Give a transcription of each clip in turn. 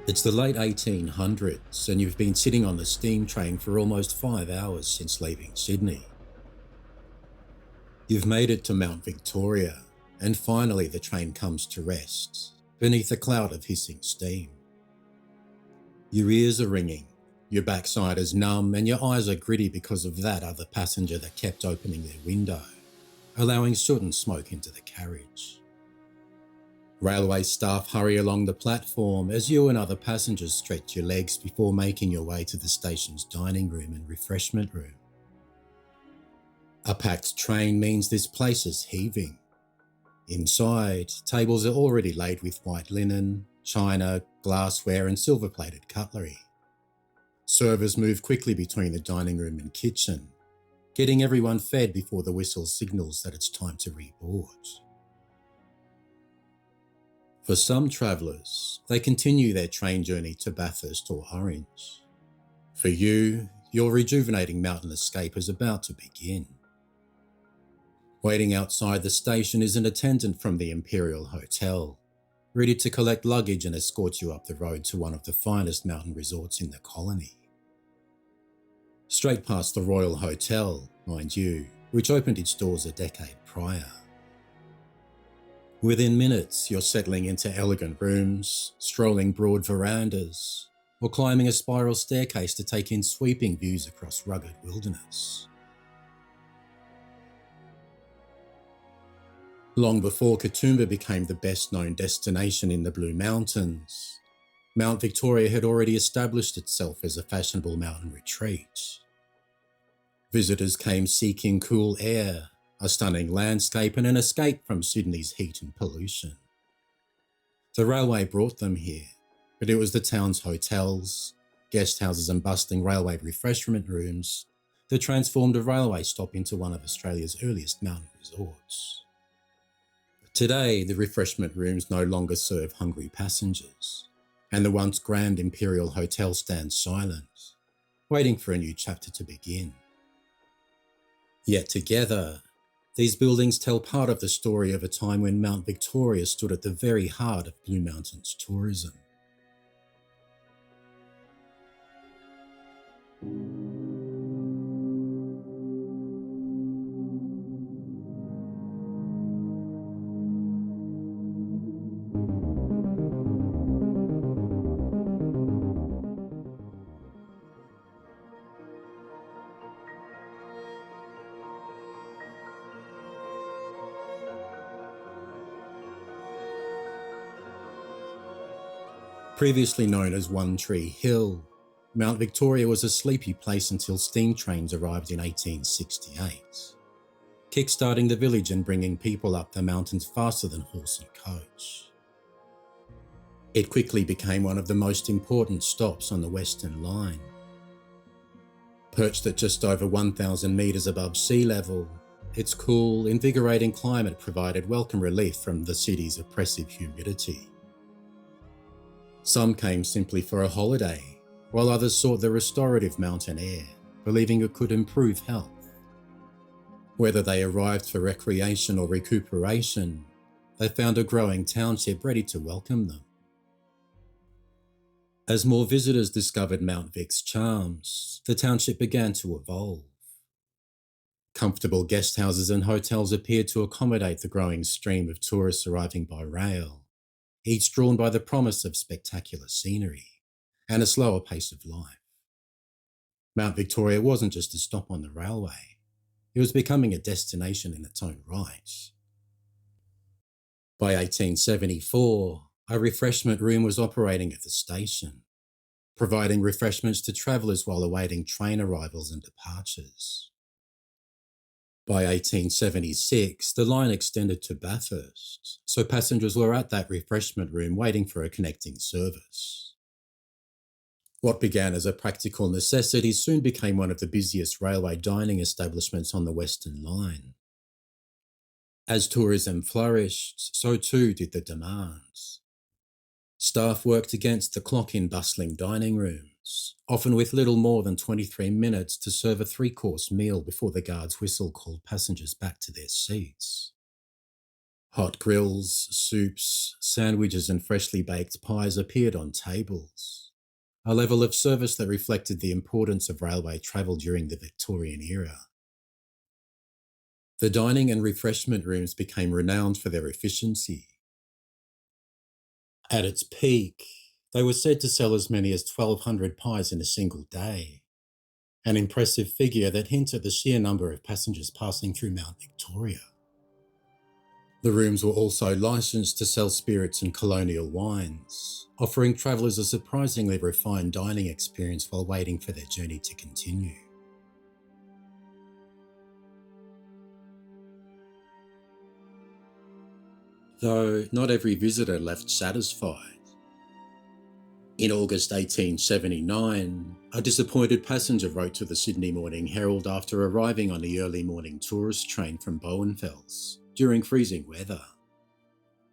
It's the late 1800s, and you've been sitting on the steam train for almost 5 hours since leaving Sydney. You've made it to Mount Victoria, and finally the train comes to rest, beneath a cloud of hissing steam. Your ears are ringing, your backside is numb, and your eyes are gritty because of that other passenger that kept opening their window, allowing soot and smoke into the carriage. Railway staff hurry along the platform as you and other passengers stretch your legs before making your way to the station's dining room and refreshment room. A packed train means this place is heaving. Inside, tables are already laid with white linen, china, glassware and silver-plated cutlery. Servers move quickly between the dining room and kitchen, getting everyone fed before the whistle signals that it's time to reboard. For some travellers, they continue their train journey to Bathurst or Orange. For you, your rejuvenating mountain escape is about to begin. Waiting outside the station is an attendant from the Imperial Hotel, ready to collect luggage and escort you up the road to one of the finest mountain resorts in the colony. Straight past the Royal Hotel, mind you, which opened its doors a decade prior. Within minutes, you're settling into elegant rooms, strolling broad verandas, or climbing a spiral staircase to take in sweeping views across rugged wilderness. Long before Katoomba became the best-known destination in the Blue Mountains, Mount Victoria had already established itself as a fashionable mountain retreat. Visitors came seeking cool air, a stunning landscape and an escape from Sydney's heat and pollution. The railway brought them here, but it was the town's hotels, guest houses and bustling railway refreshment rooms that transformed a railway stop into one of Australia's earliest mountain resorts. Today, the refreshment rooms no longer serve hungry passengers, and the once grand Imperial Hotel stands silent, waiting for a new chapter to begin. Yet together, these buildings tell part of the story of a time when Mount Victoria stood at the very heart of Blue Mountains tourism. Previously known as One Tree Hill, Mount Victoria was a sleepy place until steam trains arrived in 1868, kick-starting the village and bringing people up the mountains faster than horse and coach. It quickly became one of the most important stops on the Western Line. Perched at just over 1,000 metres above sea level, its cool, invigorating climate provided welcome relief from the city's oppressive humidity. Some came simply for a holiday, while others sought the restorative mountain air, believing it could improve health. Whether they arrived for recreation or recuperation, they found a growing township ready to welcome them. As more visitors discovered Mount Vic's charms, the township began to evolve. Comfortable guest houses and hotels appeared to accommodate the growing stream of tourists arriving by rail, each drawn by the promise of spectacular scenery and a slower pace of life. Mount Victoria wasn't just a stop on the railway, it was becoming a destination in its own right. By 1874, a refreshment room was operating at the station, providing refreshments to travellers while awaiting train arrivals and departures. By 1876, the line extended to Bathurst, so passengers were at that refreshment room waiting for a connecting service. What began as a practical necessity soon became one of the busiest railway dining establishments on the Western Line. As tourism flourished, so too did the demands. Staff worked against the clock in bustling dining rooms, often with little more than 23 minutes to serve a 3-course meal before the guard's whistle called passengers back to their seats. Hot grills, soups, sandwiches, and freshly baked pies appeared on tables, a level of service that reflected the importance of railway travel during the Victorian era. The dining and refreshment rooms became renowned for their efficiency. At its peak, they were said to sell as many as 1,200 pies in a single day, an impressive figure that hints at the sheer number of passengers passing through Mount Victoria. The rooms were also licensed to sell spirits and colonial wines, offering travellers a surprisingly refined dining experience while waiting for their journey to continue. Though not every visitor left satisfied. In August 1879, a disappointed passenger wrote to the Sydney Morning Herald after arriving on the early morning tourist train from Bowenfels during freezing weather.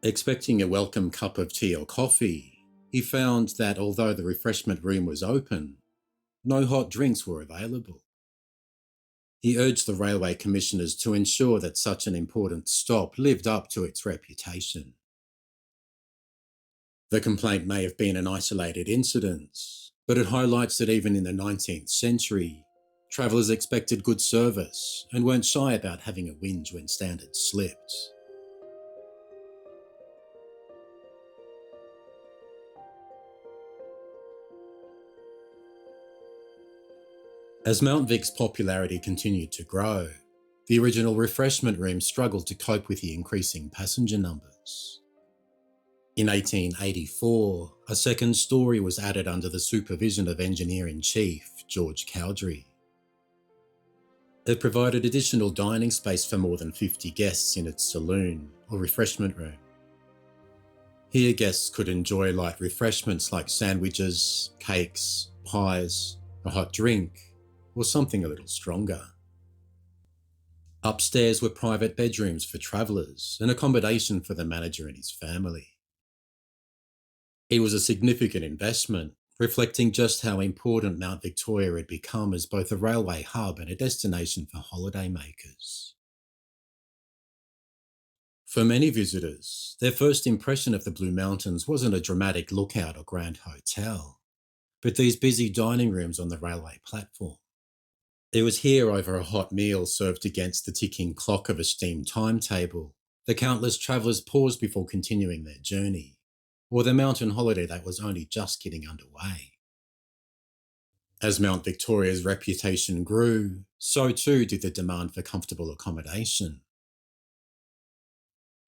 Expecting a welcome cup of tea or coffee, he found that although the refreshment room was open, no hot drinks were available. He urged the railway commissioners to ensure that such an important stop lived up to its reputation. The complaint may have been an isolated incident, but it highlights that even in the 19th century, travellers expected good service and weren't shy about having a whinge when standards slipped. As Mount Vic's popularity continued to grow, the original refreshment room struggled to cope with the increasing passenger numbers. In 1884, a second story was added under the supervision of Engineer-in-Chief George Cowdery. It provided additional dining space for more than 50 guests in its saloon or refreshment room. Here guests could enjoy light refreshments like sandwiches, cakes, pies, a hot drink, or something a little stronger. Upstairs were private bedrooms for travellers and accommodation for the manager and his family. It was a significant investment, reflecting just how important Mount Victoria had become as both a railway hub and a destination for holidaymakers. For many visitors, their first impression of the Blue Mountains wasn't a dramatic lookout or grand hotel, but these busy dining rooms on the railway platform. It was here, over a hot meal served against the ticking clock of a steam timetable, the countless travellers paused before continuing their journey, or their mountain holiday that was only just getting underway. As Mount Victoria's reputation grew, so too did the demand for comfortable accommodation.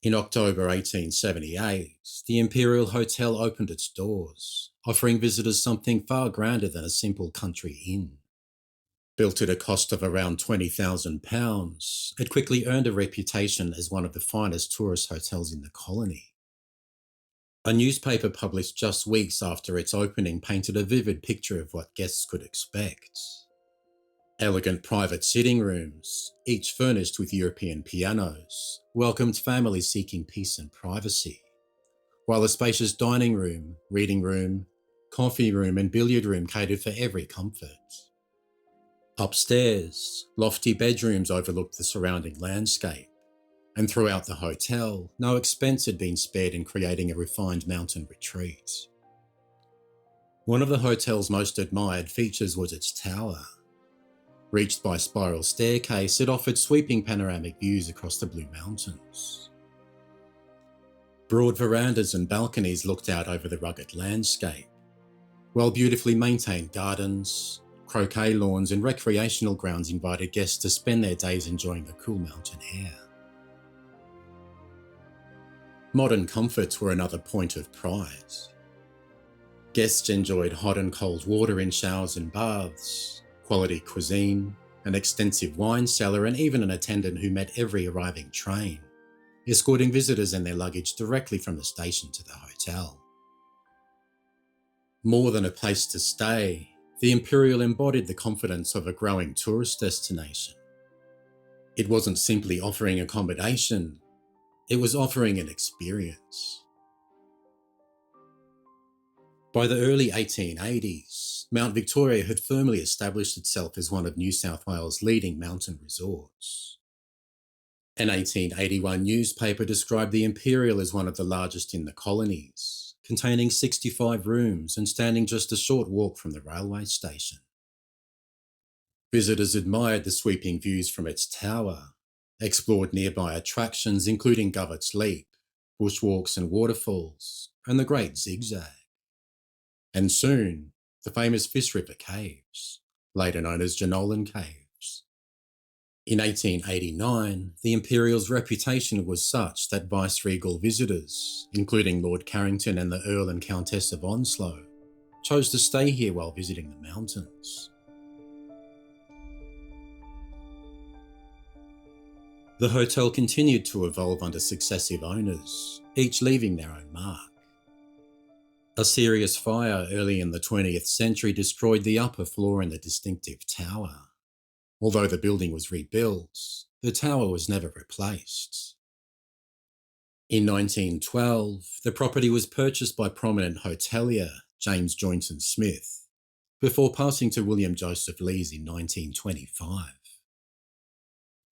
In October 1878, the Imperial Hotel opened its doors, offering visitors something far grander than a simple country inn. Built at a cost of around £20,000, it quickly earned a reputation as one of the finest tourist hotels in the colony. A newspaper published just weeks after its opening painted a vivid picture of what guests could expect. Elegant private sitting rooms, each furnished with European pianos, welcomed families seeking peace and privacy, while a spacious dining room, reading room, coffee room and billiard room catered for every comfort. Upstairs, lofty bedrooms overlooked the surrounding landscape, and throughout the hotel, no expense had been spared in creating a refined mountain retreat. One of the hotel's most admired features was its tower. Reached by spiral staircase, it offered sweeping panoramic views across the Blue Mountains. Broad verandas and balconies looked out over the rugged landscape, while beautifully maintained gardens, croquet lawns and recreational grounds invited guests to spend their days enjoying the cool mountain air. Modern comforts were another point of pride. Guests enjoyed hot and cold water in showers and baths, quality cuisine, an extensive wine cellar, and even an attendant who met every arriving train, escorting visitors and their luggage directly from the station to the hotel. More than a place to stay, the Imperial embodied the confidence of a growing tourist destination. It wasn't simply offering accommodation, it was offering an experience. By the early 1880s, Mount Victoria had firmly established itself as one of New South Wales' leading mountain resorts. An 1881 newspaper described the Imperial as one of the largest in the colonies, containing 65 rooms and standing just a short walk from the railway station. Visitors admired the sweeping views from its tower, explored nearby attractions including Govet's Leap, bushwalks and waterfalls, and the Great Zigzag. And soon, the famous Fish River Caves, later known as Jenolan Caves. In 1889, the Imperial's reputation was such that viceregal visitors, including Lord Carrington and the Earl and Countess of Onslow, chose to stay here while visiting the mountains. The hotel continued to evolve under successive owners, each leaving their own mark. A serious fire early in the 20th century destroyed the upper floor and the distinctive tower. Although the building was rebuilt, the tower was never replaced. In 1912, the property was purchased by prominent hotelier James Joynton Smith, before passing to William Joseph Lees in 1925.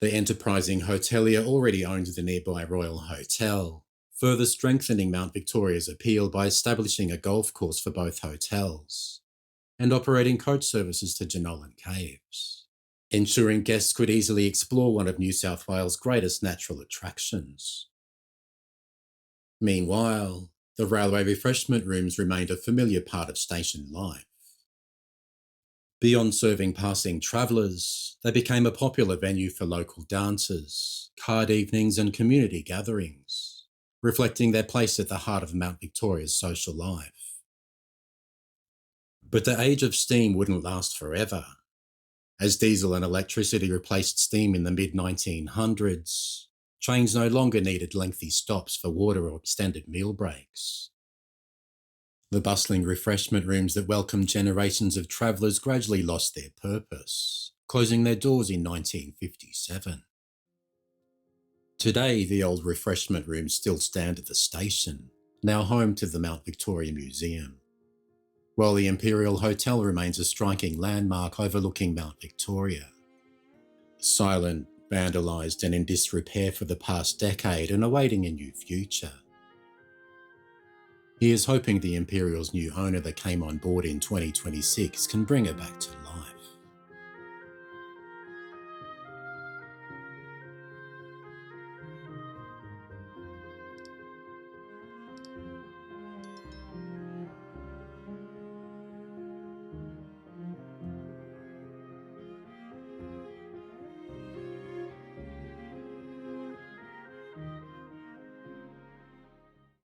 The enterprising hotelier already owned the nearby Royal Hotel, further strengthening Mount Victoria's appeal by establishing a golf course for both hotels and operating coach services to Jenolan Caves, ensuring guests could easily explore one of New South Wales' greatest natural attractions. Meanwhile, the Railway Refreshment Rooms remained a familiar part of station life. Beyond serving passing travellers, they became a popular venue for local dances, card evenings and community gatherings, reflecting their place at the heart of Mount Victoria's social life. But the age of steam wouldn't last forever. As diesel and electricity replaced steam in the mid-1900s, trains no longer needed lengthy stops for water or extended meal breaks. The bustling refreshment rooms that welcomed generations of travellers gradually lost their purpose, closing their doors in 1957. Today, the old refreshment rooms still stand at the station, now home to the Mount Victoria Museum, while the Imperial Hotel remains a striking landmark overlooking Mount Victoria. Silent, vandalised and in disrepair for the past decade and awaiting a new future. He is hoping the Imperial's new owner that came on board in 2026 can bring it back to life.